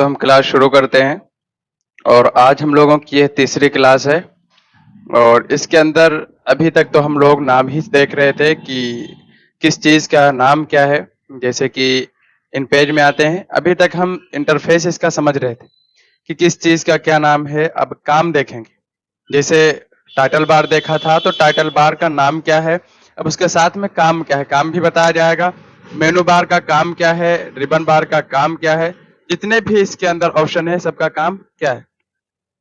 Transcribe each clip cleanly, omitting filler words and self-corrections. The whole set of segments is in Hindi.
तो हम क्लास शुरू करते हैं और आज हम लोगों की यह तीसरी क्लास है और इसके अंदर अभी तक तो हम लोग नाम ही देख रहे थे कि किस चीज़ का नाम क्या है। जैसे कि इन पेज में आते हैं, अभी तक हम इंटरफेस इसका समझ रहे थे कि किस चीज़ का क्या नाम है। अब काम देखेंगे। जैसे टाइटल बार देखा था तो टाइटल बार का नाम क्या है, अब उसके साथ में काम क्या है, काम भी बताया जाएगा। मेनू बार का काम क्या है, रिबन बार का काम क्या है, जितने भी इसके अंदर ऑप्शन है सबका काम क्या है।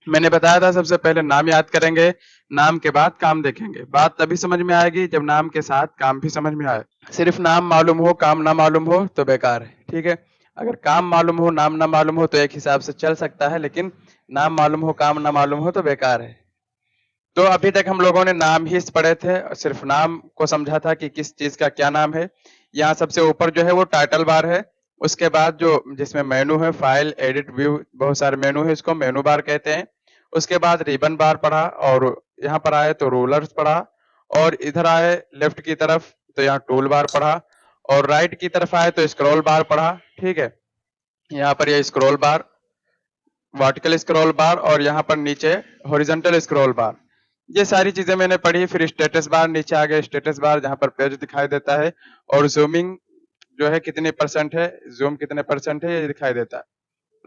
मैंने बताया था सबसे पहले नाम याद करेंगे, नाम के बाद काम देखेंगे। बात तभी समझ में आएगी जब नाम के साथ काम भी समझ में आए। सिर्फ नाम मालूम हो काम ना मालूम हो तो बेकार है, ठीक है। अगर काम मालूम हो नाम ना मालूम हो तो एक हिसाब से चल सकता है, लेकिन नाम मालूम हो काम ना मालूम हो तो बेकार है। तो अभी तक हम लोगों ने नाम ही पढ़े थे और सिर्फ नाम को समझा था कि किस चीज का क्या नाम है। यहाँ सबसे ऊपर जो है वो टाइटल बार है। उसके बाद जो जिसमें मेनू है, फाइल, एडिट, व्यू, बहुत सारे मेनू है, इसको मेनू बार कहते हैं। उसके बाद रिबन बार पढ़ा और यहाँ पर आए तो रूलर्स पढ़ा, और इधर आए लेफ्ट की तरफ तो यहाँ टूल बार पढ़ा, और राइट की तरफ आए तो स्क्रॉल बार पढ़ा, ठीक है। यहाँ पर ये स्क्रॉल बार, वर्टिकल स्क्रॉल बार, और यहाँ पर नीचे हॉरिजॉन्टल स्क्रॉल बार, ये सारी चीजें मैंने पढ़ी। फिर स्टेटस बार नीचे आ गए, स्टेटस बार जहाँ पर पेज दिखाई देता है, और जूमिंग जो है कितने परसेंट है, जूम कितने परसेंट है, ये दिखाई देता है।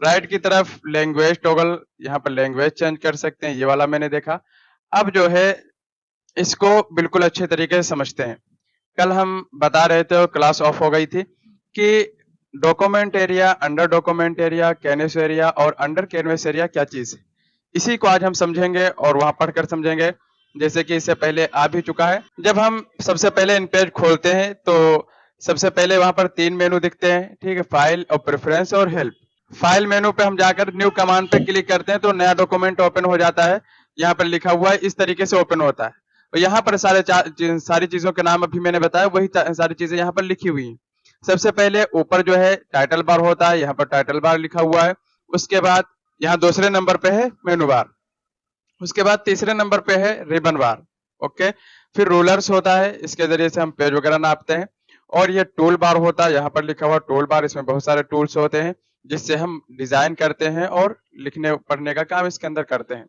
राइट की तरफ लैंग्वेज टॉगल, यहाँ पर लैंग्वेज चेंज कर सकते हैं, ये वाला मैंने देखा। अब जो है इसको बिल्कुल अच्छे तरीके से समझते हैं। कल हम बता रहे थे और क्लास ऑफ हो गई थी कि document area, under document area, canvas area और अंडर कैनवस एरिया क्या चीज है, इसी को आज हम समझेंगे और वहां पढ़कर समझेंगे। जैसे कि इससे पहले आ भी चुका है। जब हम सबसे पहले इन पेज खोलते हैं तो सबसे पहले वहां पर तीन मेनू दिखते हैं, ठीक है, फाइल और प्रेफरेंस और हेल्प। फाइल मेनू पे हम जाकर न्यू कमांड पे क्लिक करते हैं तो नया डॉक्यूमेंट ओपन हो जाता है। यहाँ पर लिखा हुआ है इस तरीके से ओपन होता है। और यहाँ पर सारी चीजों के नाम अभी मैंने बताया, वही सारी चीजें यहाँ पर लिखी हुई हैं। सबसे पहले ऊपर जो है टाइटल बार होता है, यहाँ पर टाइटल बार लिखा हुआ है। उसके बाद यहाँ दूसरे नंबर पे है मेनू बार। उसके बाद तीसरे नंबर पे है रिबन बार, ओके। फिर रूलर्स होता है, इसके जरिए से हम पेज वगैरह नापते हैं। और ये टूल बार होता है, यहाँ पर लिखा हुआ टूल बार, इसमें बहुत सारे टूल्स होते हैं जिससे हम डिजाइन करते हैं और लिखने पढ़ने का काम इसके अंदर करते हैं।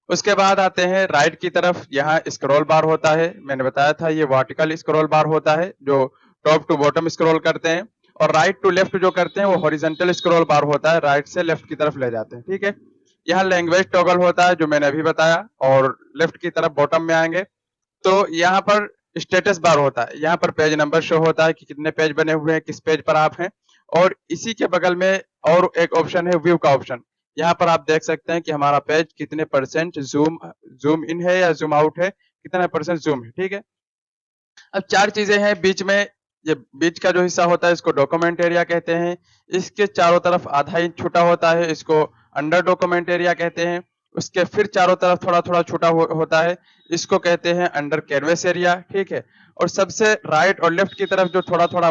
उसके बाद आते हैं राइट की तरफ, यहाँ स्क्रॉल बार होता है। मैंने बताया था ये वर्टिकल स्क्रॉल बार होता है जो टॉप टू बॉटम स्क्रॉल करते हैं, और राइट टू लेफ्ट जो करते हैं वो हॉरिजॉन्टल स्क्रॉल बार होता है, राइट से लेफ्ट की तरफ ले जाते हैं, ठीक है। यहाँ लैंग्वेज टॉगल होता है जो मैंने अभी बताया, और लेफ्ट की तरफ बॉटम में आएंगे तो यहाँ पर स्टेटस बार होता है। यहाँ पर पेज नंबर शो होता है कि कितने पेज बने हुए हैं, किस पेज पर आप हैं। और इसी के बगल में और एक ऑप्शन है व्यू का ऑप्शन। यहाँ पर आप देख सकते हैं कि हमारा पेज कितने परसेंट जूम इन है या जूम आउट है, कितना परसेंट जूम है, ठीक है। अब चार चीजें हैं बीच में। ये बीच का जो हिस्सा होता है इसको डॉक्यूमेंट एरिया कहते हैं। इसके चारों तरफ आधा इंच छूटा होता है, इसको अंडर डॉक्यूमेंट एरिया कहते हैं। उसके फिर चारों तरफ थोड़ा थोड़ा छूटा होता है, इसको कहते हैं अंडर कैनवस एरिया, ठीक है। और सबसे राइट और लेफ्ट की तरफ जो थोड़ा थोड़ा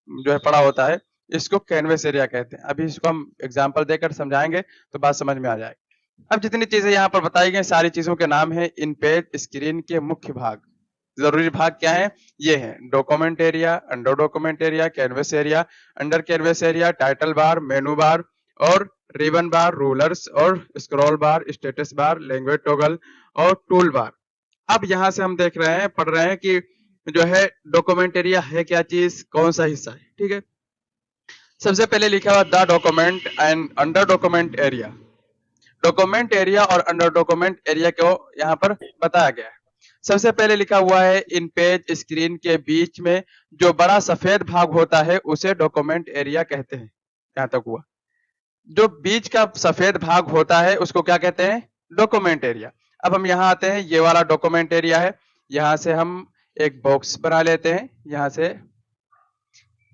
जो है पड़ा होता है, इसको कैनवस एरिया कहते हैं। अभी इसको हम एग्जाम्पल देकर समझाएंगे तो बात समझ में आ जाएगी। अब जितनी चीजें यहाँ पर बताई गई सारी चीजों के नाम है इन पेज स्क्रीन के मुख्य भाग। जरूरी भाग क्या है, ये है document area, under document area, canvas area, under canvas area, title bar, मेनू बार और रिबन बार, रूलर्स और स्क्रॉल बार, स्टेटस बार, लैंग्वेज टॉगल और टूल बार। अब यहाँ से हम देख रहे हैं, पढ़ रहे हैं कि जो है डॉक्यूमेंट एरिया है क्या चीज, कौन सा हिस्सा है, ठीक है। सबसे पहले लिखा हुआ the document and under document area. Document area और अंडर डॉक्यूमेंट एरिया को यहाँ पर बताया गया है। सबसे पहले लिखा हुआ है इन पेज स्क्रीन के बीच में जो बड़ा सफेद भाग होता है उसे डॉक्यूमेंट एरिया कहते हैं। यहाँ तक हुआ। जो बीच का सफेद भाग होता है उसको क्या कहते हैं, डॉक्यूमेंट एरिया। अब हम यहाँ आते हैं, ये वाला डॉक्यूमेंट एरिया है। यहाँ से हम एक बॉक्स बना लेते हैं। यहाँ से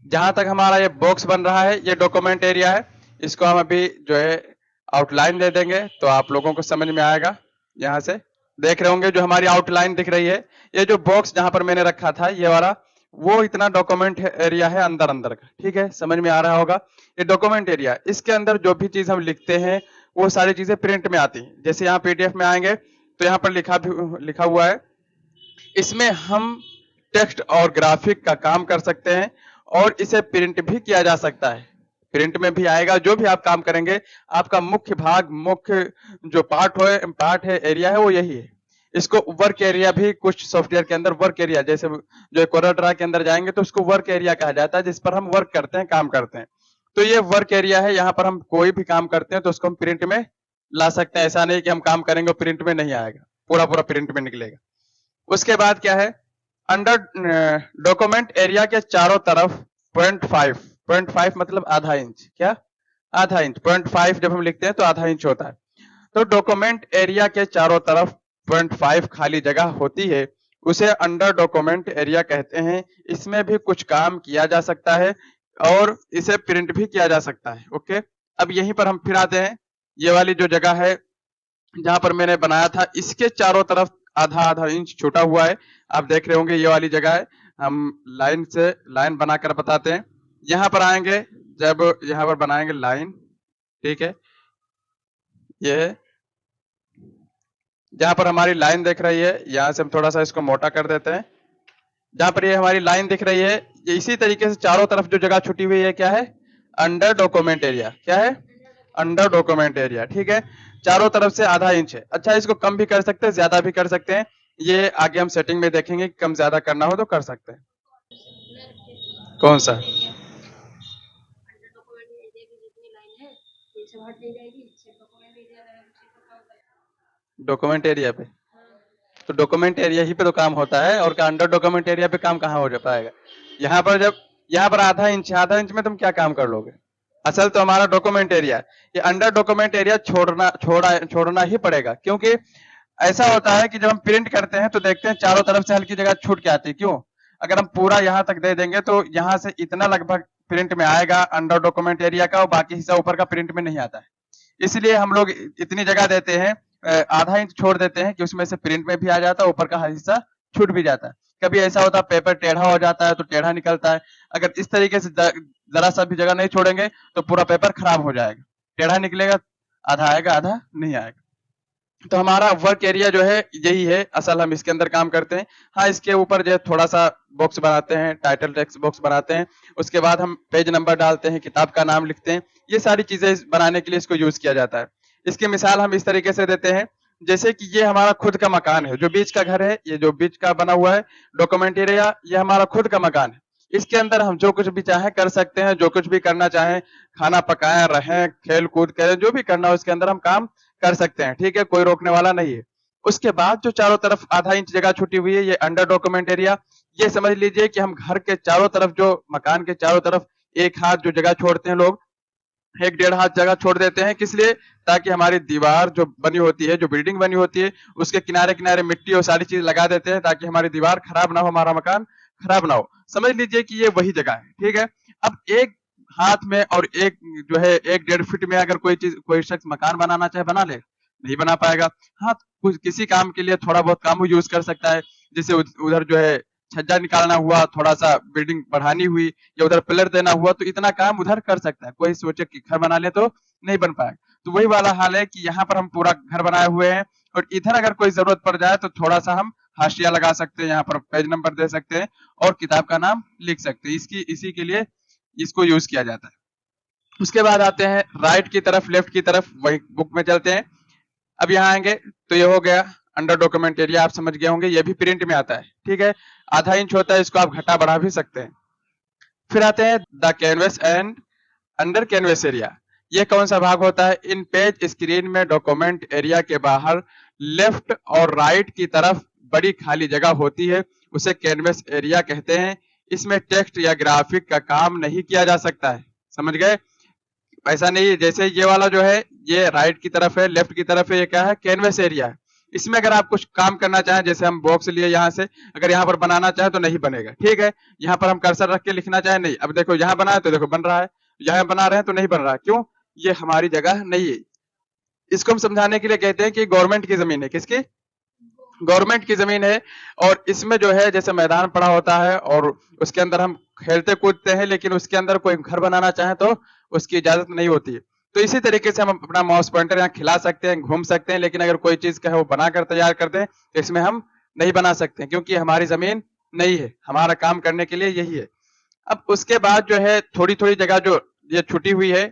जहां तक हमारा ये बॉक्स बन रहा है ये डॉक्यूमेंट एरिया है। इसको हम अभी जो है आउटलाइन दे देंगे तो आप लोगों को समझ में आएगा। यहाँ से देख रहे होंगे जो हमारी आउटलाइन दिख रही है, ये जो बॉक्स जहां पर मैंने रखा था ये वाला, वो इतना डॉक्यूमेंट एरिया है अंदर अंदर का, ठीक है, समझ में आ रहा होगा। ये डॉक्यूमेंट एरिया, इसके अंदर जो भी चीज हम लिखते हैं वो सारी चीजें प्रिंट में आती हैं। जैसे यहाँ पीडीएफ में आएंगे तो यहाँ पर लिखा हुआ है, इसमें हम टेक्स्ट और ग्राफिक का काम कर सकते हैं और इसे प्रिंट भी किया जा सकता है, प्रिंट में भी आएगा। जो भी आप काम करेंगे, आपका मुख्य भाग, मुख्य जो पार्ट है, एरिया है, वो यही है। इसको वर्क एरिया भी कुछ सॉफ्टवेयर के अंदर वर्क एरिया, जैसे जो कोराड्रा के अंदर जाएंगे तो उसको वर्क एरिया कहा जाता है, जिस पर हम वर्क करते हैं, काम करते हैं। तो ये वर्क एरिया है, यहाँ पर हम कोई भी काम करते हैं तो उसको हम प्रिंट में ला सकते हैं। ऐसा नहीं कि हम काम करेंगे प्रिंट में नहीं आएगा, पूरा पूरा प्रिंट में निकलेगा। उसके बाद क्या है, अंडर डॉक्यूमेंट एरिया के चारों तरफ 0.5 मतलब आधा इंच, क्या आधा इंच, 0.5 जब हम लिखते हैं तो आधा इंच होता है। तो डॉक्यूमेंट एरिया के चारों तरफ 0.5 खाली जगह होती है, उसे अंडर डॉक्यूमेंट एरिया कहते हैं। इसमें भी कुछ काम किया जा सकता है और इसे प्रिंट भी किया जा सकता है। ओके, अब यहीं पर हम फिर आते हैं। ये वाली जो जगह है जहां पर मैंने बनाया था, इसके चारों तरफ आधा आधा इंच छूटा हुआ है। आप देख रहे होंगे ये वाली जगह है। हम लाइन से लाइन बनाकर बताते हैं। यहाँ पर आएंगे, जब यहाँ पर बनाएंगे लाइन, ठीक है, ये है जहां पर हमारी लाइन दिख रही है। यहां से हम थोड़ा सा इसको मोटा कर देते हैं। जहां पर ये हमारी लाइन दिख रही है, ये इसी तरीके से चारों तरफ जो जगह छुटी हुई है क्या है, अंडर डॉक्यूमेंट एरिया। क्या है, अंडर डॉक्यूमेंट एरिया। ठीक है, चारों तरफ से आधा इंच है। अच्छा, इसको कम भी कर सकते हैं, ज्यादा भी कर सकते हैं। ये आगे हम सेटिंग में देखेंगे, कम ज्यादा करना हो तो कर सकते हैं। कौन सा डॉक्यूमेंट एरिया पे? तो डॉक्यूमेंट एरिया ही पे तो काम होता है, और क्या अंडर डॉक्यूमेंट एरिया पे काम कहाँ हो जा पाएगा? यहाँ पर जब यहाँ पर आधा इंच में तुम क्या काम कर लोगे? असल तो हमारा डॉक्यूमेंट एरिया है, ये अंडर डॉक्यूमेंट एरिया छोड़ना ही पड़ेगा। क्योंकि ऐसा होता है कि जब हम प्रिंट करते हैं तो देखते हैं चारों तरफ से हल्की जगह छूट के आती है। क्यों? अगर हम पूरा यहाँ तक दे देंगे तो यहाँ से इतना लगभग प्रिंट में आएगा अंडर डॉक्यूमेंट एरिया का, और बाकी हिस्सा ऊपर का प्रिंट में नहीं आता है। इसलिए हम लोग इतनी जगह देते हैं, आधा इंच छोड़ देते हैं कि उसमें से प्रिंट में भी आ जाता है, ऊपर का हिस्सा छूट भी जाता है। कभी ऐसा होता है पेपर टेढ़ा हो जाता है तो टेढ़ा निकलता है। अगर इस तरीके से जरा सा भी जगह नहीं छोड़ेंगे तो पूरा पेपर खराब हो जाएगा, टेढ़ा निकलेगा, आधा आएगा आधा नहीं आएगा। तो हमारा वर्क एरिया जो है यही है, असल हम इसके अंदर काम करते हैं। हाँ, इसके ऊपर जो है थोड़ा सा बॉक्स बनाते हैं, टाइटल टेक्स्ट बॉक्स बनाते हैं, उसके बाद हम पेज नंबर डालते हैं, किताब का नाम लिखते हैं। ये सारी चीजें बनाने के लिए इसको यूज किया जाता है। इसकी मिसाल हम इस तरीके से देते हैं, जैसे कि ये हमारा खुद का मकान है, जो बीच का घर है, ये जो बीच का बना हुआ है डॉक्यूमेंट एरिया, ये हमारा खुद का मकान है। इसके अंदर हम जो कुछ भी चाहे कर सकते हैं, जो कुछ भी करना चाहें, खाना पकाएं, रहें, खेल कूद करें, जो भी करना हो उसके अंदर हम काम कर सकते हैं। ठीक है, कोई रोकने वाला नहीं है। उसके बाद जो चारों तरफ आधा इंच जगह छुटी हुई है, ये अंडर डॉक्यूमेंट एरिया। ये समझ लीजिए कि हम घर के चारों तरफ, जो मकान के चारों तरफ एक हाथ जो जगह छोड़ते हैं लोग, एक डेढ़ हाथ जगह छोड़ देते हैं। किस लिए? ताकि हमारी दीवार जो बनी होती है, जो बिल्डिंग बनी होती है, उसके किनारे किनारे मिट्टी और सारी चीज लगा देते हैं, ताकि हमारी दीवार खराब ना हो, हमारा मकान खराब ना हो। समझ लीजिए कि ये वही जगह है। ठीक है, अब एक हाथ में और एक जो है 1-1.5 फीट में अगर कोई शख्स मकान बनाना चाहे, बना ले? नहीं बना पाएगा। हाँ, कुछ किसी काम के लिए थोड़ा बहुत काम यूज कर सकता है, जैसे उधर जो है छज्जा निकालना हुआ, थोड़ा सा बिल्डिंग बढ़ानी हुई, या उधर पिलर देना हुआ, तो इतना काम उधर कर सकता है। कोई सोचे कि घर बना ले तो नहीं बन पाएगा। तो वही वाला हाल है कि यहाँ पर हम पूरा घर बनाए हुए हैं, और इधर अगर कोई जरूरत पड़ जाए तो थोड़ा सा हम हाशिया लगा सकते हैं, यहाँ पर पेज नंबर दे सकते हैं और किताब का नाम लिख सकते हैं। इसी के लिए इसको यूज किया जाता है। उसके बाद आते हैं राइट की तरफ, लेफ्ट की तरफ, वही बुक में चलते हैं। अब यहाँ आएंगे तो ये हो गया अंडर डॉक्यूमेंट एरिया, आप समझ गए होंगे, ये भी प्रिंट में आता है। ठीक है, आधा इंच होता है, इसको आप घटा बढ़ा भी सकते हैं। फिर आते हैं the canvas and under canvas area. ये कौन सा भाग होता है? इन पेज स्क्रीन में डॉक्यूमेंट एरिया के बाहर लेफ्ट और राइट की तरफ बड़ी खाली जगह होती है, उसे कैनवस एरिया कहते हैं। इसमें टेक्स्ट या ग्राफिक का काम नहीं किया जा सकता है। समझ गए? ऐसा नहीं है, जैसे ये वाला जो है ये राइट की तरफ है, लेफ्ट की तरफ है, ये क्या है? कैनवस एरिया है। इसमें अगर आप कुछ काम करना चाहें, जैसे हम बॉक्स लिए यहाँ से, अगर यहाँ पर बनाना चाहे तो नहीं बनेगा। ठीक है, यहाँ पर हम कर्सर रख के लिखना चाहे, नहीं। अब देखो यहाँ बना है तो देखो बन रहा है, यहाँ बना रहे हैं तो नहीं बन रहा। क्यों? ये हमारी जगह नहीं है। इसको हम समझाने के लिए कहते हैं कि गवर्नमेंट की जमीन है। किसकी? गवर्नमेंट की जमीन है, और इसमें जो है जैसे मैदान पड़ा होता है और उसके अंदर हम खेलते कूदते हैं, लेकिन उसके अंदर कोई घर बनाना चाहे तो उसकी इजाजत नहीं होती है। तो इसी तरीके से हम अपना माउस पॉइंटर यहाँ खिला सकते हैं, घूम सकते हैं, लेकिन अगर कोई चीज का है वो बनाकर तैयार कर दें तो इसमें हम नहीं बना सकते, क्योंकि हमारी जमीन नहीं है। हमारा काम करने के लिए यही है। अब उसके बाद जो है थोड़ी थोड़ी जगह जो ये छुटी हुई है,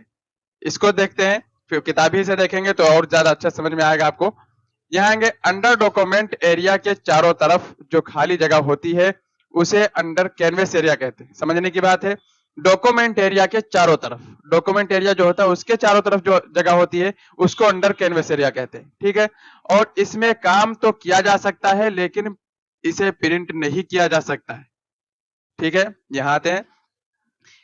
इसको देखते हैं, फिर किताबी से देखेंगे तो और ज्यादा अच्छा समझ में आएगा आपको। यहाँ आएंगे, अंडर डॉक्यूमेंट एरिया के चारों तरफ जो खाली जगह होती है उसे अंडर कैनवस एरिया कहते हैं। समझने की बात है, डॉक्यूमेंट एरिया के चारों तरफ, डॉक्यूमेंट एरिया जो होता है उसके चारों तरफ जो जगह होती है उसको अंडर कैनवस एरिया कहते हैं, ठीक है। और इसमें काम तो किया जा सकता है लेकिन इसे प्रिंट नहीं किया जा सकता है, ठीक है। यहाँ आते हैं,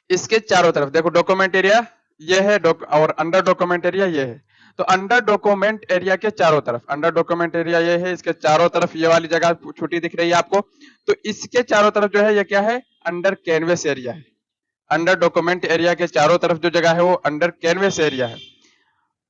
इसके चारों तरफ देखो डॉक्यूमेंट एरिया ये है और अंडर डॉक्यूमेंट एरिया ये है। तो अंडर डॉक्यूमेंट एरिया के चारों तरफ, अंडर डॉक्यूमेंट एरिया ये है, इसके चारों तरफ ये वाली जगह छोटी दिख रही है आपको, तो इसके चारों तरफ जो है ये क्या है, अंडर कैनवस एरिया है। अंडर डॉक्यूमेंट एरिया के चारों तरफ जो जगह है वो अंडर कैनवस एरिया है।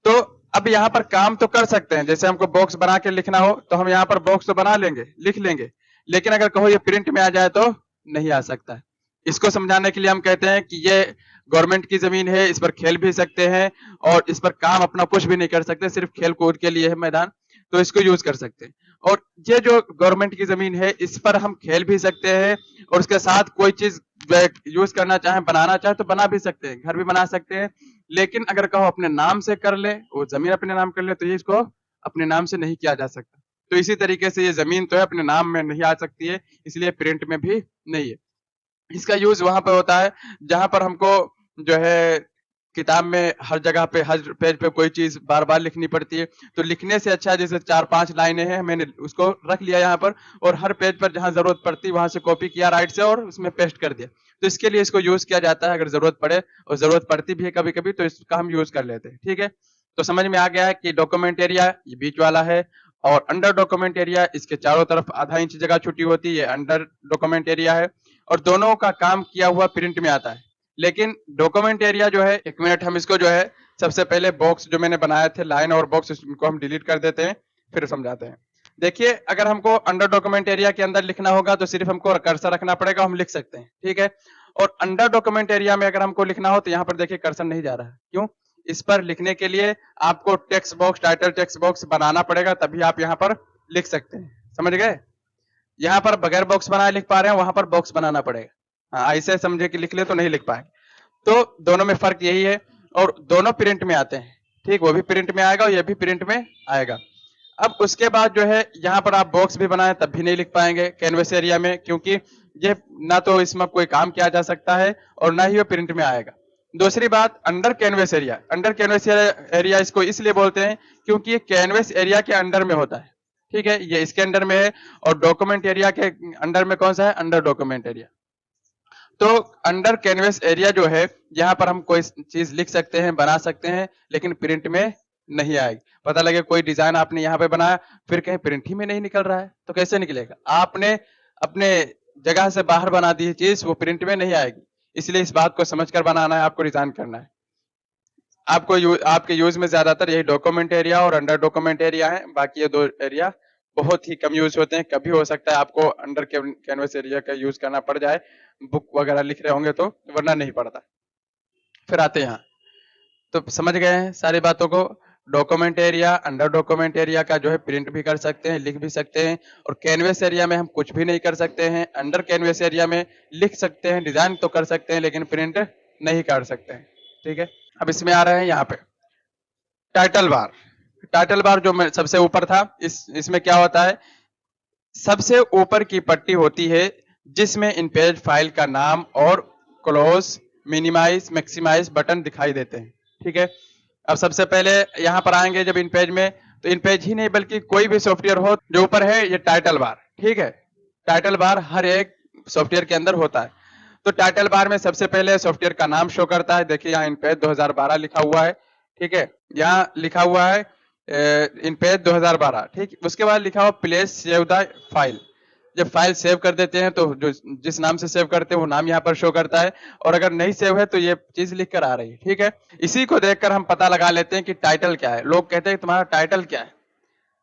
तो अब यहाँ पर काम तो कर सकते हैं, जैसे हमको बॉक्स बना के लिखना हो तो हम यहाँ पर बॉक्स तो बना लेंगे, लिख लेंगे, लेकिन अगर कहो ये प्रिंट में आ जाए तो नहीं आ सकता है। इसको समझाने के लिए हम कहते हैं कि ये गवर्नमेंट की जमीन है, इस पर खेल भी सकते हैं और इस पर काम अपना कुछ भी नहीं कर सकते, सिर्फ खेल कूद के लिए है मैदान, तो इसको यूज कर सकते हैं। और ये जो गवर्नमेंट की जमीन है इस पर हम खेल भी सकते हैं और उसके साथ कोई चीज यूज करना चाहे, बनाना चाहे तो बना भी सकते हैं, घर भी बना सकते हैं। लेकिन अगर कहो अपने नाम से कर ले, वो जमीन अपने नाम कर ले, तो ये इसको अपने नाम से नहीं किया जा सकता। तो इसी तरीके से ये जमीन तो है अपने नाम में नहीं आ सकती है, इसलिए प्रिंट में भी नहीं है। इसका यूज वहां पर होता है जहां पर हमको जो है किताब में हर जगह पे हर पेज पे कोई चीज बार बार लिखनी पड़ती है, तो लिखने से अच्छा जैसे 4-5 लाइनें हैं मैंने उसको रख लिया यहाँ पर और हर पेज पर जहां जरूरत पड़ती वहां से कॉपी किया राइट से और उसमें पेस्ट कर दिया। तो इसके लिए इसको यूज किया जाता है, अगर जरूरत पड़े और जरूरत पड़ती भी है कभी कभी तो इसका हम यूज कर लेते हैं, ठीक है। तो समझ में आ गया है कि डॉक्यूमेंट एरिया ये बीच वाला है और अंडर डॉक्यूमेंट एरिया इसके चारों तरफ आधा इंच जगह छुट्टी होती है, अंडर डॉक्यूमेंट एरिया है और दोनों का काम किया हुआ प्रिंट में आता है। लेकिन डॉक्यूमेंट एरिया जो है, एक मिनट हम इसको जो है सबसे पहले बॉक्स जो मैंने बनाए थे लाइन और बॉक्स इनको हम डिलीट कर देते हैं फिर समझाते हैं। देखिए अगर हमको अंडर डॉक्यूमेंट एरिया के अंदर लिखना होगा तो सिर्फ हमको कर्सर रखना पड़ेगा, हम लिख सकते हैं, ठीक है। और अंडर डॉक्यूमेंट एरिया में अगर हमको लिखना हो तो यहाँ पर देखिए कर्सर नहीं जा रहा है, क्यों? इस पर लिखने के लिए आपको text box, title text box बनाना पड़ेगा, तभी आप यहाँ पर लिख सकते हैं, समझ गए। यहाँ पर बगैर बॉक्स बनाए लिख पा रहे हैं, वहां पर बॉक्स बनाना पड़ेगा। हाँ, ऐसे समझे कि लिख ले तो नहीं लिख पाएंगे। तो दोनों में फर्क यही है और दोनों प्रिंट में आते हैं, ठीक, वो भी प्रिंट में आएगा और ये भी प्रिंट में आएगा। अब उसके बाद जो है यहाँ पर आप बॉक्स भी बनाए तब भी नहीं लिख पाएंगे कैनवस एरिया में, क्योंकि ये ना तो इसमें कोई काम किया जा सकता है और ना ही वो प्रिंट में आएगा। दूसरी बात, under canvas area, under canvas area इसको इसलिए बोलते हैं क्योंकि ये कैनवस एरिया के अंडर में होता है, ठीक है, ये इसके अंडर में है। और डॉक्यूमेंट एरिया के अंडर में कौन सा है, अंडर डॉक्यूमेंट एरिया। तो अंडर कैनवस एरिया जो है यहाँ पर हम कोई चीज लिख सकते हैं, बना सकते हैं, लेकिन प्रिंट में नहीं आएगी। पता लगे कोई डिजाइन आपने यहाँ पे बनाया फिर कहीं प्रिंट ही में नहीं निकल रहा है तो कैसे निकलेगा? आपने अपने जगह से बाहर बना दी चीज, वो प्रिंट में नहीं आएगी। इसलिए इस बात को समझकर बनाना है, आपको डिजाइन करना है। आपको आपके यूज में ज्यादातर यही डॉक्यूमेंट एरिया और अंडर डॉक्यूमेंट एरिया है, बाकी ये दो एरिया बहुत ही कम यूज होते हैं। कभी हो सकता है आपको अंडर कैनवस एरिया का यूज करना पड़ जाए, बुक वगैरह लिख रहे होंगे तो, वरना नहीं पड़ता। फिर आते हैं यहाँ, तो समझ गए हैं सारी बातों को। Document area, under document area का जो है प्रिंट भी कर सकते हैं, लिख भी सकते हैं। और कैनवस एरिया में हम कुछ भी नहीं कर सकते हैं। अंडर कैनवस एरिया में लिख सकते हैं, डिजाइन तो कर सकते हैं, लेकिन प्रिंट नहीं कर सकते हैं, ठीक है। अब इसमें आ रहे हैं यहाँ पे टाइटल बार। टाइटल बार जो सबसे ऊपर था, इसमें क्या होता है, सबसे ऊपर की पट्टी होती है जिसमें इन पेज फाइल का नाम और क्लोज, मिनिमाइज, मैक्सिमाइज बटन दिखाई देते हैं, ठीक है। अब सबसे पहले यहाँ पर आएंगे जब इन पेज में, तो इन पेज ही नहीं बल्कि कोई भी सॉफ्टवेयर हो, जो ऊपर है ये टाइटल बार, ठीक है। टाइटल बार हर एक सॉफ्टवेयर के अंदर होता है। तो टाइटल बार में सबसे पहले सॉफ्टवेयर का नाम शो करता है, देखिए यहाँ इन पेज 2012 लिखा हुआ है, ठीक है, यहाँ लिखा हुआ है इन पेज 2012, ठीक। उसके बाद लिखा हुआ प्लेस सेव द फाइल। जब फाइल सेव कर देते हैं तो जो जिस नाम से सेव करते हैं वो नाम यहाँ पर शो करता है, और अगर नहीं सेव है तो ये चीज लिख कर आ रही है, ठीक है। इसी को देखकर हम पता लगा लेते हैं कि टाइटल क्या है। लोग कहते हैं तुम्हारा टाइटल क्या है,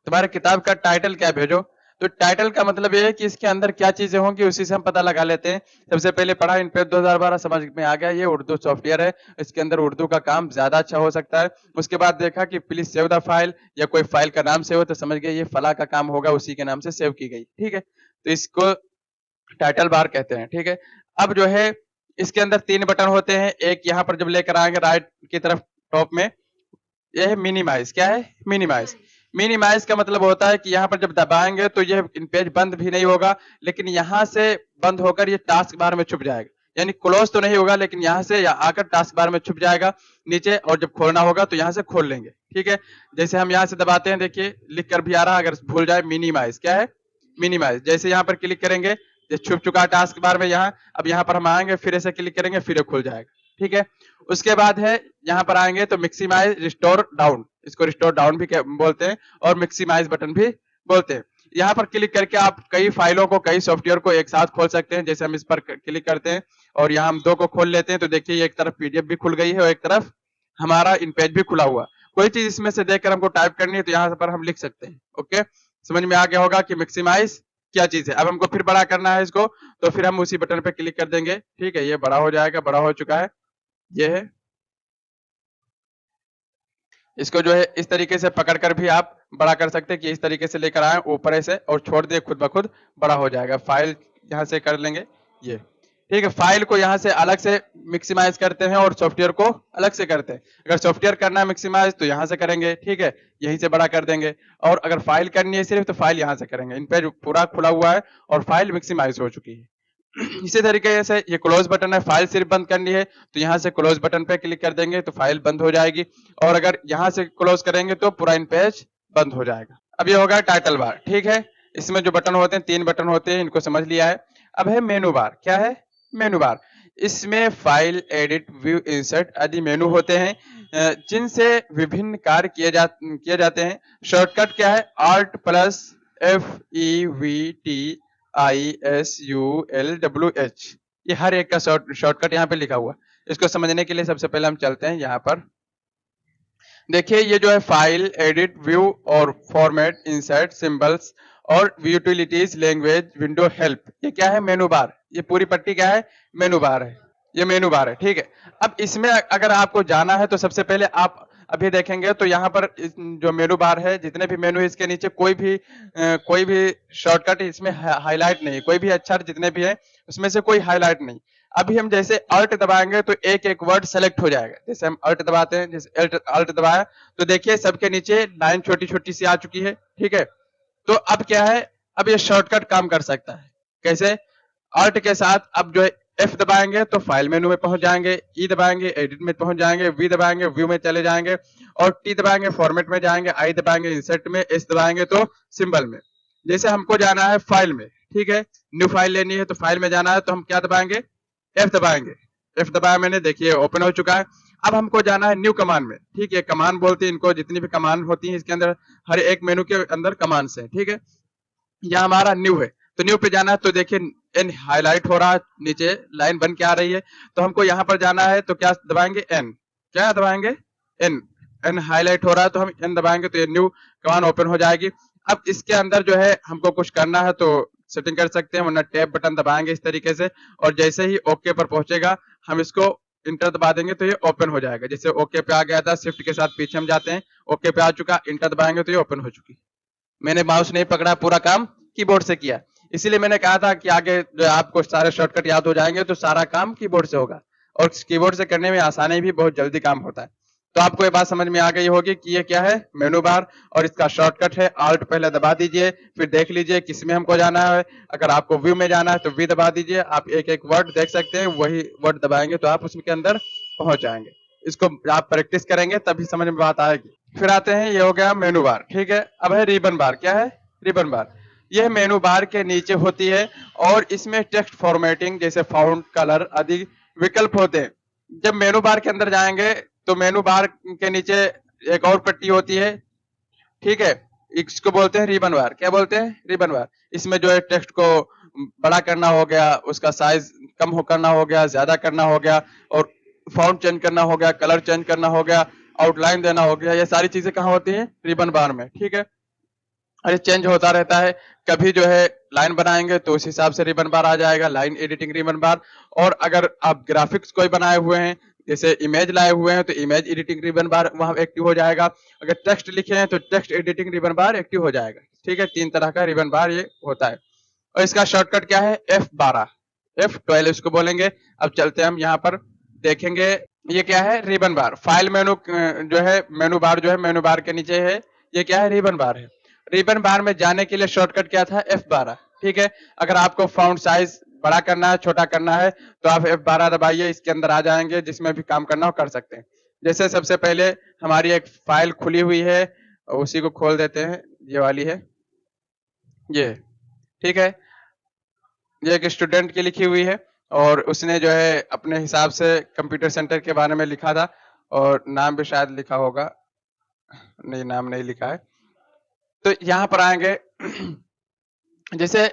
तुम्हारे किताब का टाइटल क्या है, भेजो। तो टाइटल का मतलब ये है कि इसके अंदर क्या चीजें होंगी, उसी से हम पता लगा लेते हैं। सबसे पहले पढ़ा इन पेज 2012, समझ में आ गया ये उर्दू सॉफ्टवेयर है, इसके अंदर उर्दू का काम ज्यादा अच्छा हो सकता है। उसके बाद देखा कि प्लीज सेव द फाइल, या कोई फाइल का नाम सेव हो तो समझ गए ये फला का काम होगा, उसी के नाम से सेव की गई, ठीक है। तो इसको टाइटल बार कहते हैं, ठीक है। अब जो है इसके अंदर 3 बटन होते हैं। एक यहाँ पर जब लेकर आएंगे राइट की तरफ टॉप में, ये है मिनिमाइज। क्या है? मिनिमाइज। मिनिमाइज का मतलब होता है कि यहाँ पर जब दबाएंगे तो ये इन पेज बंद भी नहीं होगा, लेकिन यहाँ से बंद होकर ये टास्क बार में छुप जाएगा। यानी क्लोज तो नहीं होगा, लेकिन यहाँ से आकर टास्क बार में छुप जाएगा नीचे, और जब खोलना होगा तो यहाँ से खोल लेंगे। ठीक है, जैसे हम यहाँ से दबाते हैं, देखिए लिख कर भी आ रहा है, अगर भूल जाए मिनिमाइज। क्या है? मिनिमाइज। जैसे यहाँ पर क्लिक करेंगे, ये छुप चुका टास्क बार में यहाँ, अब यहाँ पर हम आएंगे, फिर ऐसे क्लिक करेंगे, फिर ये खुल जाएगा। ठीक है, उसके बाद है यहाँ पर आएंगे तो मिक्सिमाइज रिस्टोर डाउन, इसको रिस्टोर डाउन भी बोलते हैं और मिक्सिमाइज बटन भी बोलते हैं। यहाँ पर क्लिक करके आप कई फाइलों को, कई सॉफ्टवेयर को एक साथ खोल सकते हैं। जैसे हम इस पर क्लिक करते हैं और यहाँ हम 2 को खोल लेते हैं, तो देखिए एक तरफ पीडीएफ भी खुल गई है और एक तरफ हमारा इन पेज भी खुला हुआ। कोई चीज इसमें से देखकर हमको टाइप करनी है तो यहाँ पर हम लिख सकते हैं। ओके, समझ में आ गया होगा कि मिक्सिमाइज क्या चीज है। अब हमको फिर बड़ा करना है इसको, तो फिर हम उसी बटन पे क्लिक कर देंगे। ठीक है, ये बड़ा हो जाएगा, बड़ा हो चुका है, ये है। इसको जो है इस तरीके से पकड़कर भी आप बड़ा कर सकते हैं कि इस तरीके से लेकर आए ऊपर से और छोड़ दिए, खुद ब खुद बड़ा हो जाएगा। फाइल यहाँ से कर लेंगे ये। ठीक है, फाइल को यहाँ से अलग से मिक्सिमाइज करते हैं और सॉफ्टवेयर को अलग से करते हैं। अगर सॉफ्टवेयर करना है मिक्सिमाइज तो यहाँ से करेंगे। ठीक है, यहीं से बड़ा कर देंगे, और अगर फाइल करनी है सिर्फ तो फाइल यहाँ से करेंगे। इन पेज पूरा खुला हुआ है और फाइल मिक्सिमाइज हो चुकी है। इसी तरीके से ये क्लोज बटन है, फाइल सिर्फ बंद करनी है तो यहाँ से क्लोज बटन पे क्लिक कर देंगे तो फाइल बंद हो जाएगी, और अगर यहाँ से क्लोज करेंगे तो पूरा इन पेज बंद हो जाएगा। अब ये होगा टाइटल बार। ठीक है, इसमें जो बटन होते हैं 3 बटन होते हैं, इनको समझ लिया है। अब है मेनू बार। क्या है? मेनू बार। इसमें फाइल, एडिट, व्यू, इंसर्ट आदि मेनू होते हैं, जिनसे विभिन्न कार्य किए जाते हैं। शॉर्टकट क्या है? Alt प्लस FEVTISULWH, ये हर एक का शॉर्टकट यहाँ पे लिखा हुआ है। इसको समझने के लिए सबसे पहले हम चलते हैं यहाँ पर। देखिए ये जो है फाइल, एडिट, व्यू और फॉर्मेट, इंसर्ट, सिंबल्स और यूटिलिटीज, लैंग्वेज, विंडो, हेल्प, ये क्या है? मेनू बार। ये पूरी पट्टी क्या है? मेनू बार है। ये मेनू बार है। ठीक है, अब इसमें अगर आपको जाना है तो सबसे पहले आप अभी देखेंगे तो यहाँ पर जो मेनू बार है, जितने भी मेनू है इसके नीचे कोई भी शॉर्टकट इसमें हाईलाइट नहीं, कोई भी अक्षर जितने भी है उसमें से कोई हाईलाइट नहीं। अभी हम जैसे अल्ट दबाएंगे तो एक एक वर्ड सेलेक्ट हो जाएगा। जैसे हम अल्ट दबाते हैं, जैसे अल्ट दबाया तो देखिए सबके नीचे लाइन छोटी छोटी सी आ चुकी है। ठीक है, तो अब क्या है? अब ये शॉर्टकट काम कर सकता है। कैसे? अल्ट के साथ अब जो है एफ दबाएंगे तो फाइल मेनू में पहुंच जाएंगे, ई दबाएंगे एडिट में पहुंच जाएंगे, वी दबाएंगे व्यू में चले जाएंगे, और टी दबाएंगे फॉर्मेट में जाएंगे, आई दबाएंगे इंसर्ट में, एस दबाएंगे तो सिंबल में। जैसे हमको जाना है फाइल में, ठीक है, न्यू फाइल लेनी है तो फाइल में जाना है तो हम क्या दबाएंगे? एफ दबाएंगे। एफ दबाया मैंने, देखिए ओपन हो चुका है। अब हमको जाना है न्यू कमांड में। ठीक है, कमांड बोलते हैं इनको, जितनी भी कमांड होती है इसके अंदर, हर एक मेनू के अंदर कमांड्स हैं। ठीक है, यहाँ हमारा न्यू है तो न्यू पे जाना है तो देखिए एन हाईलाइट हो रहा है, नीचे लाइन बन के आ रही है, तो हमको यहाँ पर जाना है तो क्या दबाएंगे? एन। क्या दबाएंगे? एन। एन हाईलाइट हो रहा है तो हम एन दबाएंगे तो ये न्यू कमांड ओपन हो जाएगी। अब इसके अंदर जो है हमको कुछ करना है तो सेटिंग कर सकते हैं, वरना टैब बटन दबाएंगे इस तरीके से, और जैसे ही ओके पर पहुंचेगा हम इसको इंटर दबा देंगे तो ये ओपन हो जाएगा। जैसे ओके पे आ गया था, शिफ्ट के साथ पीछे हम जाते हैं, ओके पे आ चुका, इंटर दबाएंगे तो ये ओपन हो चुकी। मैंने माउस नहीं पकड़ा, पूरा काम कीबोर्ड से किया, इसीलिए मैंने कहा था कि आगे जो आपको सारे शॉर्टकट याद हो जाएंगे तो सारा काम कीबोर्ड से होगा, और कीबोर्ड से करने में आसानी भी, बहुत जल्दी काम होता है। तो आपको ये बात समझ में आ गई होगी कि ये क्या है? मेनू बार, और इसका शॉर्टकट है आल्ट, पहले दबा दीजिए, फिर देख लीजिए किस में हमको जाना है। अगर आपको व्यू में जाना है तो वी दबा दीजिए, आप एक एक वर्ड देख सकते हैं, वही वर्ड दबाएंगे तो आप उसके अंदर पहुंच जाएंगे। इसको आप प्रैक्टिस करेंगे तभी समझ में बात आएगी। फिर आते हैं, ये हो गया मेनू बार। ठीक है, अब है रिबन बार। क्या है? रिबन बार। यह मेनू बार के नीचे होती है और इसमें टेक्स्ट फॉर्मेटिंग जैसे फाउंट, कलर आदि विकल्प होते हैं। जब मेनू बार के अंदर जाएंगे तो मेनू बार के नीचे एक और पट्टी होती है। ठीक है, इसको बोलते हैं रिबन बार। क्या बोलते हैं? रिबन बार। इसमें जो है टेक्स्ट को बड़ा करना हो गया, उसका साइज कम हो करना हो गया, ज्यादा करना हो गया, और फॉन्ट चेंज करना हो गया, कलर चेंज करना हो गया, आउटलाइन देना हो गया, ये सारी चीजें कहाँ होती हैं? रिबन बार में। ठीक है, अरे चेंज होता रहता है, कभी जो है लाइन बनाएंगे तो उस हिसाब से रिबन बार आ जाएगा, लाइन एडिटिंग रिबन बार। और अगर आप ग्राफिक्स कोई बनाए हुए हैं, जैसे इमेज लाए हुए हैं तो इमेज एडिटिंग रिबन बार वहां एक्टिव हो जाएगा। अगर टेक्स्ट लिखे हैं तो टेक्स्ट एडिटिंग रिबन बार एक्टिव हो जाएगा। ठीक है, 3 तरह का रिबन बार ये होता है। और इसका शॉर्टकट क्या है? F12। F12 इसको बोलेंगे। अब चलते हैं हम यहाँ पर देखेंगे, ये क्या है, रिबन बार। फाइल मेनू जो है, मेनू बार जो है, मेनू बार के नीचे है, ये क्या है, रिबन बार है। रिबन बार में जाने के लिए शॉर्टकट क्या था, F12। ठीक है, अगर आपको फॉन्ट साइज बड़ा करना है, छोटा करना है, तो आप F12 दबाइए, इसके अंदर आ जाएंगे, जिसमें भी काम करना हो कर सकते हैं। जैसे सबसे पहले हमारी एक फाइल खुली हुई है, उसी को खोल देते हैं, ये वाली है, ये, ठीक है, ये एक स्टूडेंट की लिखी हुई है, और उसने जो है अपने हिसाब से कंप्यूटर सेंटर के बारे में लिखा था, और नाम भी शायद लिखा होगा, नहीं नाम नहीं लिखा है। तो यहाँ पर आएंगे, जैसे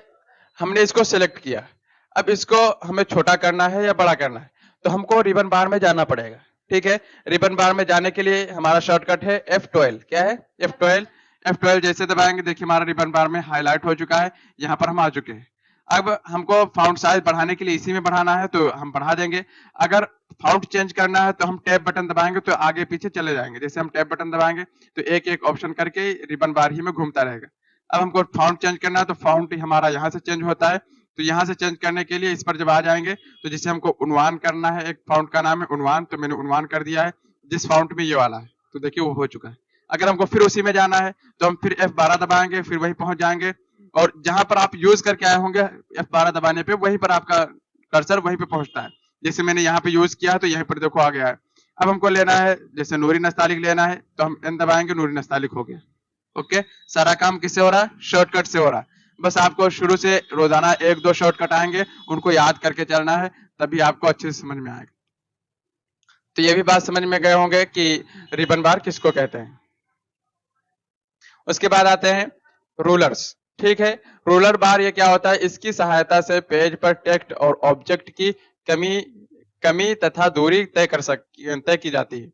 हमने इसको सिलेक्ट किया, अब इसको हमें छोटा करना है या बड़ा करना है, तो हमको रिबन बार में जाना पड़ेगा। ठीक है, रिबन बार में जाने के लिए हमारा शॉर्टकट है F12। क्या है, F12। F12 जैसे दबाएंगे, देखिए हमारा रिबन बार में हाईलाइट हो चुका है, यहाँ पर हम आ चुके हैं। अब हमको फाउंट साइज बढ़ाने के लिए इसी में बढ़ाना है, तो हम बढ़ा देंगे। अगर फाउंट चेंज करना है तो हम टैब बटन दबाएंगे, तो आगे पीछे चले जाएंगे। जैसे हम टैब बटन दबाएंगे तो एक एक ऑप्शन करके रिबन बार ही में घूमता रहेगा। अब हमको फाउंट चेंज करना है, तो फाउंट हमारा यहाँ से चेंज होता है, तो यहाँ से चेंज करने के लिए इस पर जब आ जाएंगे, तो जिसे हमको उन्वान करना है, एक फाउंट का नाम है उन्वान, तो मैंने उन्वान कर दिया है, जिस फाउंट में ये वाला है, तो देखिए वो हो चुका है। अगर हमको फिर उसी में जाना है, तो हम फिर F12 दबाएंगे, फिर वहीं पहुंच जाएंगे, और जहां पर आप यूज करके आए होंगे F12 दबाने पे, वहीं पर आपका कर्सर वहीं पे पहुंचता है। जैसे मैंने यहाँ पे यूज किया है, तो यहीं पर देखो आ गया है। अब हमको लेना है, जैसे नूरी नस्तालिक लेना है, तो हम N दबाएंगे, नूरी नस्तालिक हो गया। ओके, सारा काम किससे हो रहा है, शॉर्टकट से हो रहा है। बस आपको शुरू से रोजाना एक दो शॉर्टकट आएंगे, उनको याद करके चलना है, तभी आपको अच्छे से समझ में आएगा। तो ये भी बात समझ में गए होंगे कि रिबन बार किसको कहते हैं। उसके बाद आते हैं रूलर्स। ठीक है, रूलर बार ये क्या होता है, इसकी सहायता से पेज पर टेक्स्ट और ऑब्जेक्ट की कमी कमी तथा दूरी तय की जाती है।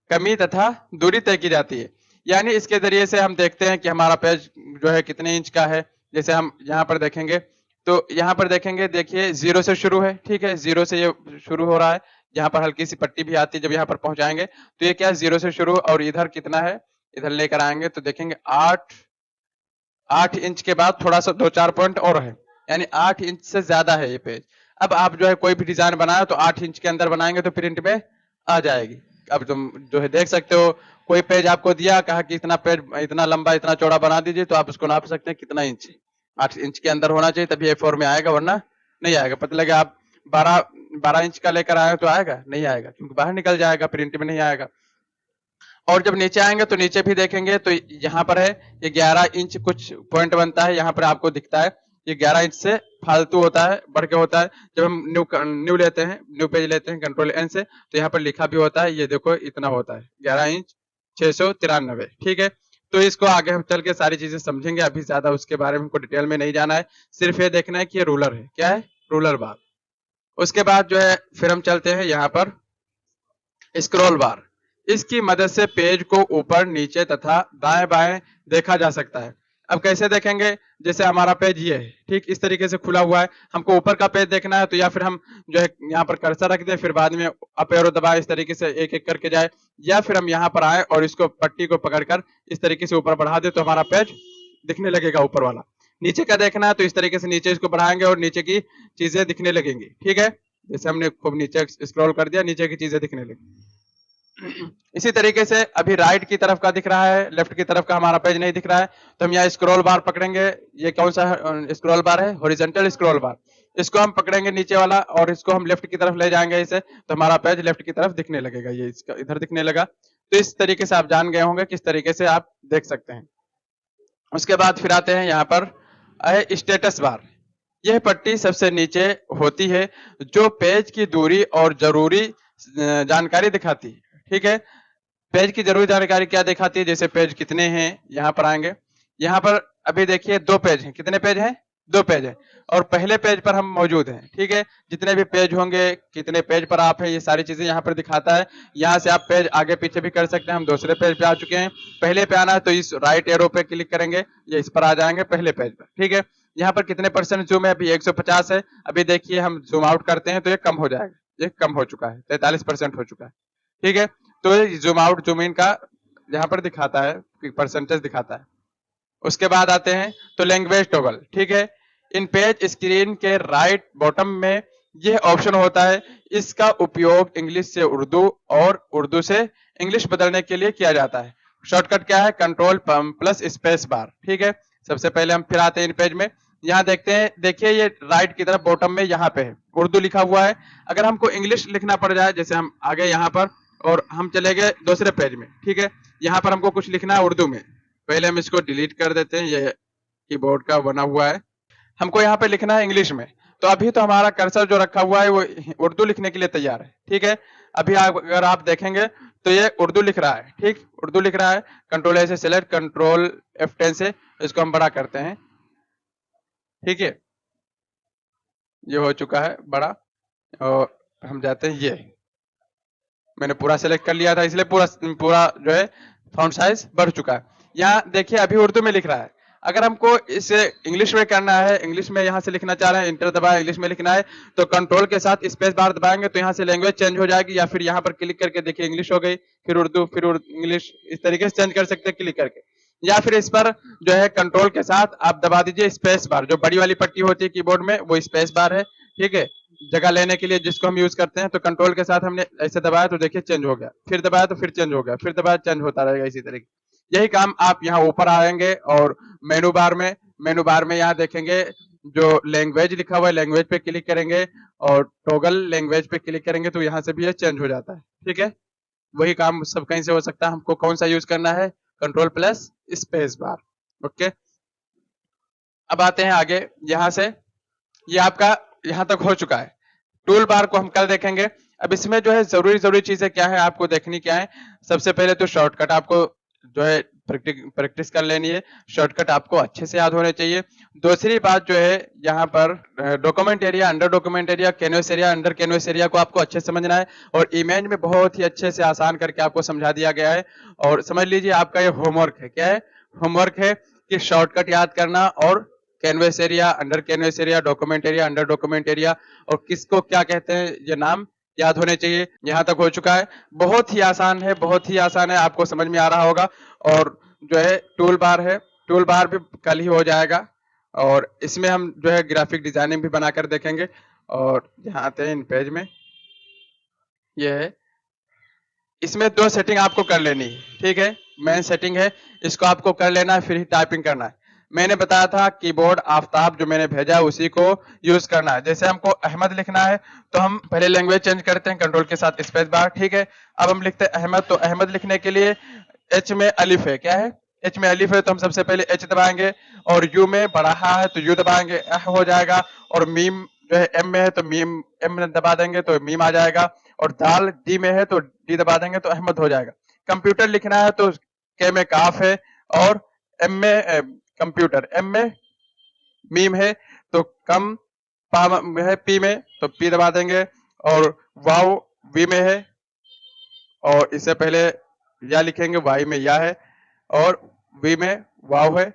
कमी तथा दूरी तय की जाती है, यानी इसके जरिए से हम देखते हैं कि हमारा पेज जो है कितने इंच का है। जैसे हम यहाँ पर देखेंगे, तो यहाँ पर देखेंगे, देखिए 0 से शुरू है। ठीक है, 0 से ये शुरू हो रहा है, यहाँ पर हल्की सी पट्टी भी आती है, जब यहाँ पर पहुंचाएंगे तो ये क्या 0 से शुरू, और इधर कितना है, इधर लेकर आएंगे तो देखेंगे 8 इंच के बाद थोड़ा सा 2-4 पॉइंट और है, यानी 8 इंच से ज्यादा है ये पेज। अब आप जो है कोई भी डिजाइन बनाए तो 8 इंच के अंदर बनाएंगे तो प्रिंट में आ जाएगी। अब तुम जो है देख सकते हो, कोई पेज आपको दिया, कहा कि इतना पेज, इतना लंबा, इतना चौड़ा बना दीजिए, तो आप उसको नाप सकते हैं कितना इंच है। 8 इंच के अंदर होना चाहिए, तभी A4 में आएगा, वरना नहीं आएगा। पता लगे आप 12 इंच का लेकर आए तो आएगा, नहीं आएगा, क्योंकि बाहर निकल जाएगा, प्रिंट में नहीं आएगा। और जब नीचे आएंगे तो नीचे भी देखेंगे, तो यहाँ पर है ये 11 इंच कुछ पॉइंट बनता है, यहाँ पर आपको दिखता है ये 11 इंच से फालतू होता है, बढ़ के होता है। जब हम न्यू लेते हैं, न्यू पेज लेते हैं Ctrl+N से, तो यहाँ पर लिखा भी होता है, ये देखो इतना होता है, 11 इंच 693। ठीक है, तो इसको आगे हम चल के सारी चीजें समझेंगे, अभी ज्यादा उसके बारे में हमको डिटेल में नहीं जाना है, सिर्फ ये देखना है कि ये रूलर है। क्या है, रूलर बार। उसके बाद जो है फिर हम चलते हैं यहाँ पर स्क्रॉल बार। इसकी मदद से पेज को ऊपर नीचे तथा दाएं बाएं देखा जा सकता है। अब कैसे देखेंगे, जैसे हमारा पेज ये है, ठीक इस तरीके से खुला हुआ है, हमको ऊपर का पेज देखना है, तो या फिर हम जो है यहाँ पर कर्सर रख दें, फिर बाद में अप एरो दबाए, इस तरीके से एक एक करके जाए, या फिर हम यहाँ पर आए और इसको पट्टी को पकड़कर इस तरीके से ऊपर बढ़ा दे, तो हमारा पेज दिखने लगेगा ऊपर वाला। नीचे का देखना है तो इस तरीके से नीचे इसको बढ़ाएंगे और नीचे की चीजें दिखने लगेंगी। ठीक है, जैसे हमने खूब नीचे स्क्रॉल कर दिया, नीचे की चीजें दिखने लगी। इसी तरीके से अभी राइट की तरफ का दिख रहा है, लेफ्ट की तरफ का हमारा पेज नहीं दिख रहा है, तो हम यहाँ स्क्रॉल बार पकड़ेंगे। ये कौन सा स्क्रॉल बार है, हॉरिजॉन्टल स्क्रॉल बार। इसको हम पकड़ेंगे नीचे वाला, और इसको हम लेफ्ट की तरफ ले जाएंगे इसे, तो हमारा पेज लेफ्ट की तरफ दिखने लगेगा, ये इसका इधर दिखने लगा। तो इस तरीके से आप जान गए होंगे किस तरीके से आप देख सकते हैं। उसके बाद फिर आते हैं यहाँ पर स्टेटस बार। यह पट्टी सबसे नीचे होती है, जो पेज की दूरी और जरूरी जानकारी दिखाती है। ठीक है, पेज की जरूरी जानकारी क्या दिखाती है, जैसे पेज कितने हैं, यहाँ पर आएंगे, यहाँ पर अभी देखिए 2 पेज हैं। कितने पेज हैं, 2 पेज है, और पहले पेज पर हम मौजूद हैं। ठीक है, जितने भी पेज होंगे, कितने पेज पर आप हैं, ये सारी चीजें यहाँ पर दिखाता है। यहाँ से आप पेज आगे पीछे भी कर सकते हैं। हम दूसरे पेज पे आ चुके हैं, पहले पे आना है तो इस राइट एरो पे क्लिक करेंगे, ये इस पर आ जाएंगे पहले पेज पर। ठीक है, यहाँ पर कितने % जूम है, अभी 150 है। अभी देखिए हम जूम आउट करते हैं तो ये कम हो जाएगा, ये कम हो चुका है, 43% हो चुका है। ठीक है, तो जूम आउट जूम इन का यहाँ पर दिखाता है, परसेंटेज दिखाता है। उसके बाद आते हैं तो लैंग्वेज टॉगल। ठीक है, इन पेज स्क्रीन के राइट बॉटम में यह ऑप्शन होता है। इसका उपयोग इंग्लिश से उर्दू और उर्दू से इंग्लिश बदलने के लिए किया जाता है। शॉर्टकट क्या है? Control plus space bar. ठीक है, सबसे पहले हम फिर आते हैं इन पेज में। यहाँ देखते हैं, देखिए ये राइट की तरफ बॉटम में यहाँ पे है उर्दू लिखा हुआ है। अगर हमको इंग्लिश लिखना पड़ जाए, जैसे हम आ गए यहाँ पर और हम चले गए दूसरे पेज में, ठीक है, यहाँ पर हमको कुछ लिखना है उर्दू में। पहले हम इसको डिलीट कर देते हैं, ये कीबोर्ड का बना हुआ है। हमको यहाँ पे लिखना है इंग्लिश में, तो अभी तो हमारा कर्सर जो रखा हुआ है वो उर्दू लिखने के लिए तैयार है। ठीक है, अभी अगर आप देखेंगे तो ये उर्दू लिख रहा है। ठीक, उर्दू लिख रहा है। कंट्रोल ए से सिलेक्ट, कंट्रोल F10 से इसको हम बड़ा करते हैं। ठीक है, ये हो चुका है बड़ा और हम जाते हैं, ये मैंने पूरा सेलेक्ट कर लिया था इसलिए पूरा पूरा जो है फॉन्ट साइज बढ़ चुका है। यहाँ देखिए अभी उर्दू में लिख रहा है। अगर हमको इसे इंग्लिश में करना है, इंग्लिश में यहाँ से लिखना चाह रहे हैं, इंटर दबाए इंग्लिश में लिखना है, तो कंट्रोल के साथ स्पेस बार दबाएंगे तो यहाँ से लैंग्वेज चेंज हो जाएगी। या फिर यहाँ पर क्लिक करके देखिए इंग्लिश हो गई, फिर उर्दू, फिर इंग्लिश, इस तरीके से चेंज कर सकते हैं क्लिक करके। या फिर इस पर जो है कंट्रोल के साथ आप दबा दीजिए स्पेस बार, जो बड़ी वाली पट्टी होती है कीबोर्ड में वो स्पेस बार है। ठीक है, जगह लेने के लिए जिसको हम यूज करते हैं। तो कंट्रोल के साथ हमने ऐसे दबाया तो देखिए चेंज हो गया, फिर दबाया तो फिर चेंज हो गया, फिर दबाया चेंज होता रहेगा इसी तरीके। यही काम आप यहाँ ऊपर आएंगे और मेनू बार में यहाँ देखेंगे जो लैंग्वेज लिखा हुआ है, लैंग्वेज पे क्लिक करेंगे और टॉगल लैंग्वेज पे क्लिक करेंगे तो यहाँ से भी ये चेंज हो जाता है। ठीक है, वही काम सब कहीं से हो सकता है। हमको कौन सा यूज करना है? Control plus space bar. Okay, अब आते हैं आगे। यहाँ से ये आपका यहाँ तक हो चुका है। टूल बार को हम कल देखेंगे। अब इसमें जो है जरूरी चीजें क्या है आपको देखनी क्या है? सबसे पहले तो शॉर्टकट आपको जो है प्रैक्टिस कर लेनी है। शॉर्टकट आपको अच्छे से याद होने चाहिए। दूसरी बात जो है यहाँ पर document area, under document area, canvas area, under canvas area को आपको अच्छे से समझना है। और इमेज में बहुत ही अच्छे से आसान करके आपको समझा दिया गया है। और समझ लीजिए आपका ये होमवर्क है। क्या है? होमवर्क है कि शॉर्टकट याद करना और canvas area, under canvas area, document area, under document area और किसको क्या कहते हैं ये नाम याद होने चाहिए। यहाँ तक हो चुका है। बहुत ही आसान है, बहुत ही आसान है, आपको समझ में आ रहा होगा। और जो है टूल बार है, टूल बार भी कल ही हो जाएगा और इसमें हम जो है ग्राफिक डिजाइनिंग भी बनाकर देखेंगे। और यहाँ आते हैं इन पेज में, ये है, इसमें दो सेटिंग आपको कर लेनी है। ठीक है, मेन सेटिंग है, इसको आपको कर लेना है, फिर ही टाइपिंग करना है। मैंने बताया था कीबोर्ड आफ्ताब जो मैंने भेजा है उसी को यूज करना है। जैसे हमको अहमद लिखना है तो हम पहले लैंग्वेज चेंज करते हैं कंट्रोल के साथ स्पेस बार। ठीक है, अब हम लिखते हैं अहमद, तो अहमद लिखने के लिए एच में अलिफ है। क्या है? एच में अलिफ है तो हम सबसे पहले एच दबाएंगे और यू में बड़ा हा है तो यू दबाएंगे, अह हो जाएगा। और मीम जो है एम में है तो मीम, एम में दबा देंगे तो मीम आ जाएगा। और दाल डी में है तो डी दबा देंगे तो अहमद हो जाएगा। कंप्यूटर लिखना है तो के में काफ है और एम में कंप्यूटर, एम में मीम है तो कम, पा में है पी में तो पी दबा देंगे। और वाव वी में है और इससे पहले या लिखेंगे, वाई में या है और वी में वाव है।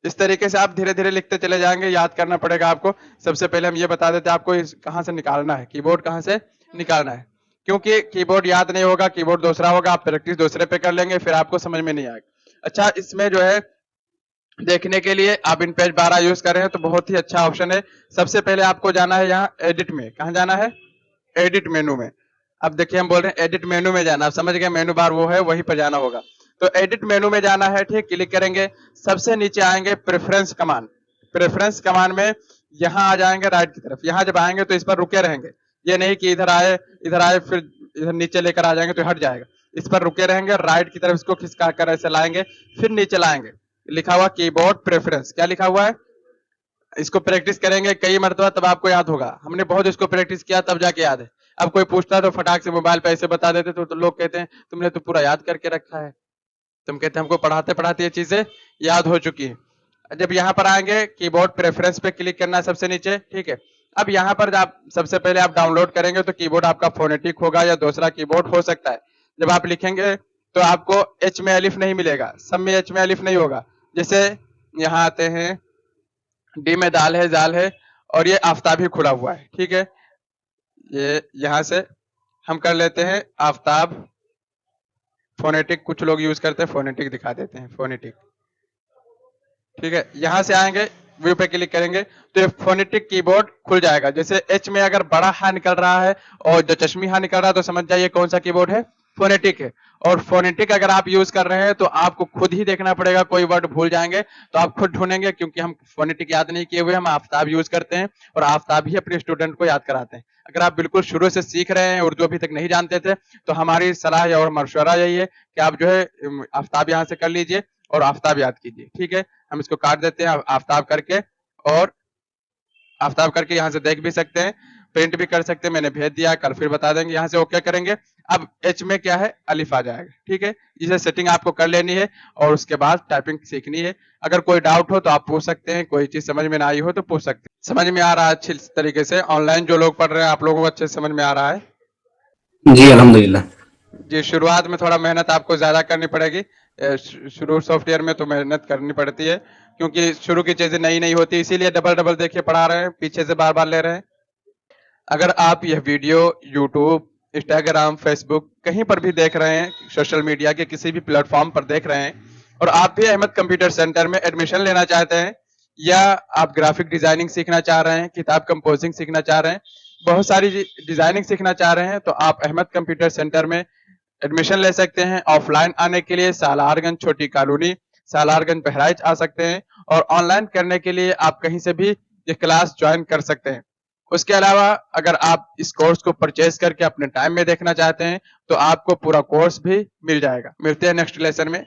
इस तरीके से आप धीरे धीरे लिखते चले जाएंगे, याद करना पड़ेगा आपको। सबसे पहले हम ये बता देते हैं आपको कहाँ से निकालना है, कीबोर्ड कहाँ से निकालना है। क्योंकि कीबोर्ड याद नहीं होगा, कीबोर्ड दूसरा होगा, आप प्रैक्टिस दूसरे पे कर लेंगे, फिर आपको समझ में नहीं आएगा। अच्छा, इसमें जो है देखने के लिए आप इन पेज 12 यूज कर रहे हैं तो बहुत ही अच्छा ऑप्शन है। सबसे पहले आपको जाना है यहाँ एडिट में। कहाँ जाना है? एडिट मेनू में। अब देखिए हम बोल रहे हैं एडिट मेनू में जाना, आप समझ गए, मेनू बार वो है, वहीं पर जाना होगा। तो एडिट मेनू में जाना है। ठीक, क्लिक करेंगे, सबसे नीचे आएंगे प्रेफरेंस कमांड। प्रेफरेंस कमांड में यहाँ आ जाएंगे राइट की तरफ। यहाँ जब आएंगे तो इस पर रुके रहेंगे, ये नहीं कि इधर आए फिर इधर नीचे लेकर आ जाएंगे तो हट जाएगा। इस पर रुके रहेंगे, राइट की तरफ इसको खिसका कर ऐसे लाएंगे, फिर नीचे लाएंगे। लिखा हुआ कीबोर्ड प्रेफरेंस, क्या लिखा हुआ है? इसको प्रैक्टिस करेंगे कई मरतबा तब आपको याद होगा। हमने बहुत इसको प्रैक्टिस किया तब जाके याद है। अब कोई पूछता है तो फटाक से मोबाइल पे ऐसे बता देते तो लोग कहते हैं तुमने तो पूरा याद करके रखा है। तुम कहते हैं हमको पढ़ाते पढ़ाते ये चीजें याद हो चुकी है। जब यहाँ पर आएंगे कीबोर्ड प्रेफरेंस पे क्लिक करना है सबसे नीचे। ठीक है, अब यहाँ पर आप सबसे पहले आप डाउनलोड करेंगे तो कीबोर्ड आपका फोनेटिक होगा या दूसरा कीबोर्ड हो सकता है। जब आप लिखेंगे तो आपको एच में अलिफ नहीं मिलेगा, सब में एच में अलिफ नहीं होगा। जैसे यहाँ आते हैं, डी में दाल है, जाल है और ये आफ्ताब ही खुला हुआ है। ठीक है, ये यहाँ से हम कर लेते हैं आफ्ताब फोनेटिक। कुछ लोग यूज करते हैं फोनेटिक, दिखा देते हैं फोनेटिक। ठीक है, यहां से आएंगे, व्यू पे क्लिक करेंगे तो ये फोनेटिक कीबोर्ड खुल जाएगा। जैसे एच में अगर बड़ा हा निकल रहा है और जो चश्मी हा निकल रहा है तो समझ जाइए कौन सा कीबोर्ड है, फोनेटिक है। और फोनेटिक अगर आप यूज कर रहे हैं तो आपको खुद ही देखना पड़ेगा, कोई वर्ड भूल जाएंगे तो आप खुद ढूंढेंगे, क्योंकि हम फोनेटिक याद नहीं किए हुए, हम आफ्ताब यूज करते हैं और आफ्ताब ही अपने स्टूडेंट को याद कराते हैं। अगर आप बिल्कुल शुरू से सीख रहे हैं, उर्दू अभी तक नहीं जानते थे, तो हमारी सलाह और मशवरा यही है कि आप जो है आफ्ताब यहाँ से कर लीजिए और आफ्ताब याद कीजिए। ठीक है, हम इसको काट देते हैं आफ्ताब करके, और आफ्ताब करके यहाँ से देख भी सकते हैं, प्रिंट भी कर सकते हैं। मैंने भेज दिया, कल फिर बता देंगे। यहाँ से ओके करेंगे। अब एच में क्या है, अलिफ आ जाएगा। ठीक है, इसे सेटिंग आपको कर लेनी है और उसके बाद टाइपिंग सीखनी है। अगर कोई डाउट हो तो आप पूछ सकते हैं, कोई चीज समझ में ना आई हो तो पूछ सकते हैं। समझ में आ रहा है अच्छी तरीके से? ऑनलाइन जो लोग पढ़ रहे हैं आप लोगों को अच्छे से समझ में आ रहा है? जी अल्हम्दुलिल्लाह। जी, शुरुआत में थोड़ा मेहनत आपको ज़्यादा करनी पड़ेगी। शुरू सॉफ्टवेयर में तो मेहनत करनी पड़ती है, क्योंकि शुरू की चीज़ें नई-नई होती है, इसीलिए डबल-डबल देखिए पढ़ा रहे हैं, पीछे से बार-बार ले रहे हैं। अगर आप यह वीडियो यूट्यूब, इंस्टाग्राम, फेसबुक कहीं पर भी देख रहे हैं, सोशल मीडिया के किसी भी प्लेटफ़ॉर्म पर देख रहे हैं और आप भी अहमद कंप्यूटर सेंटर में एडमिशन लेना चाहते हैं, या आप ग्राफिक डिज़ाइनिंग सीखना चाह रहे हैं, किताब कंपोजिंग सीखना चाह रहे हैं, बहुत सारी डिज़ाइनिंग सीखना चाह रहे हैं, तो आप अहमद कंप्यूटर सेंटर में एडमिशन ले सकते हैं। ऑफलाइन आने के लिए सालारगंज छोटी कॉलोनी, सालारगंज बहराइच आ सकते हैं, और ऑनलाइन करने के लिए आप कहीं से भी ये क्लास ज्वाइन कर सकते हैं। उसके अलावा अगर आप इस कोर्स को परचेज करके अपने टाइम में देखना चाहते हैं तो आपको पूरा कोर्स भी मिल जाएगा। मिलते हैं नेक्स्ट लेसन में।